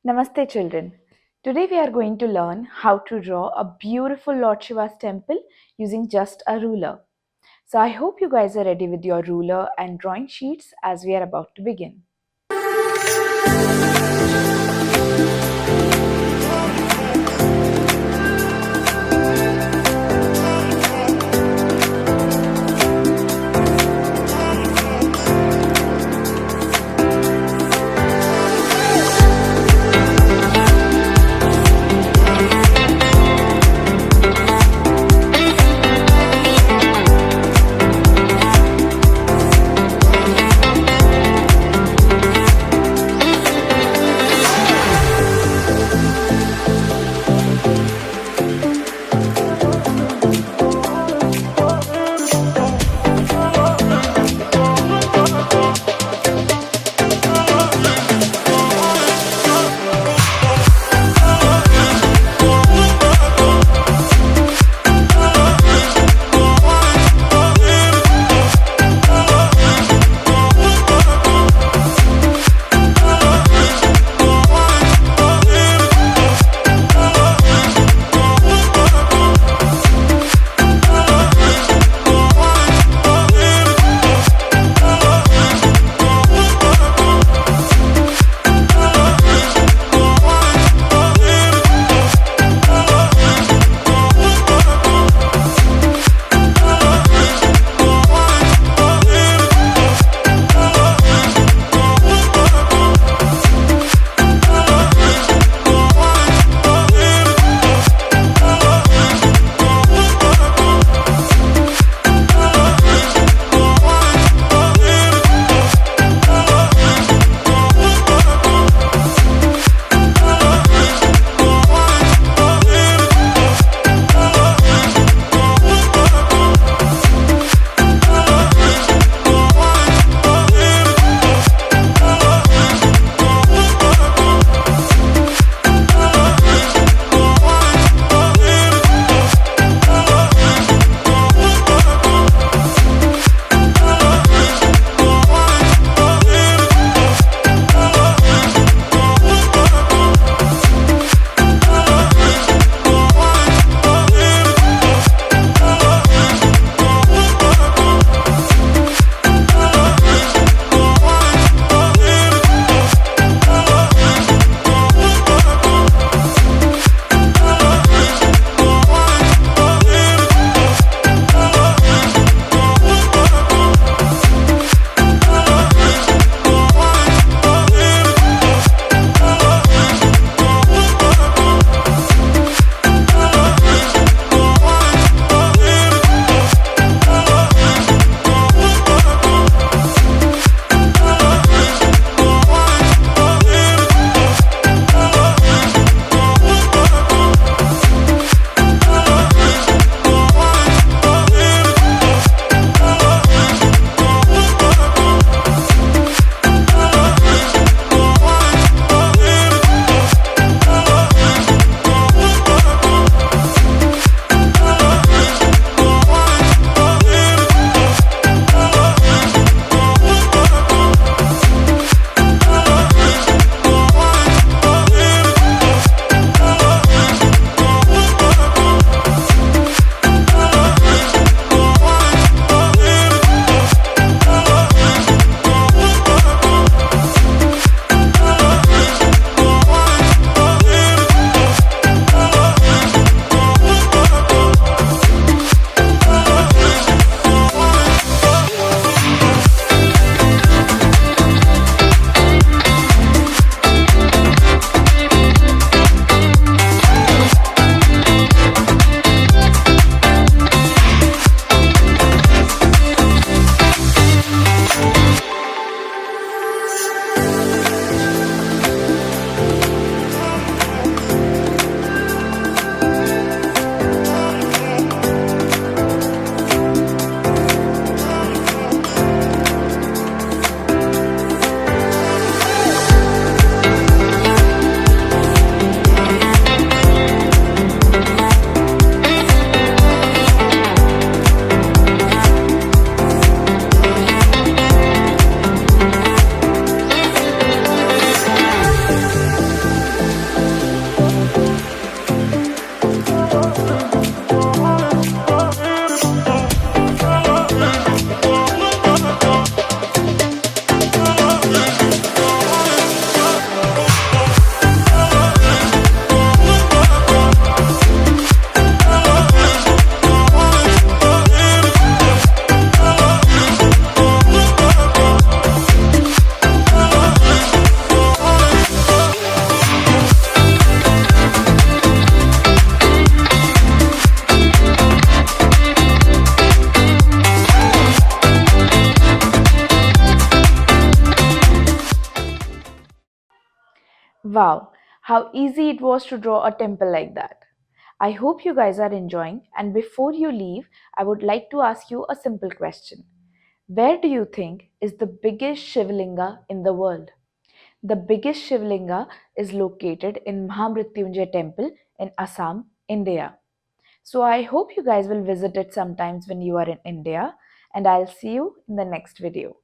Namaste, children. Today we are going to learn how to draw a beautiful Lord Shiva's temple using just a ruler. So I hope you guys are ready with your ruler and drawing sheets as we are about to begin. Wow, how easy it was to draw a temple like that. I hope you guys are enjoying, and before you leave, I would like to ask you a simple question. Where do you think is the biggest Shivlinga in the world? The biggest Shivlinga is located in Mahamrityunjay temple in Assam, India. So I hope you guys will visit it sometimes when you are in India, and I'll see you in the next video.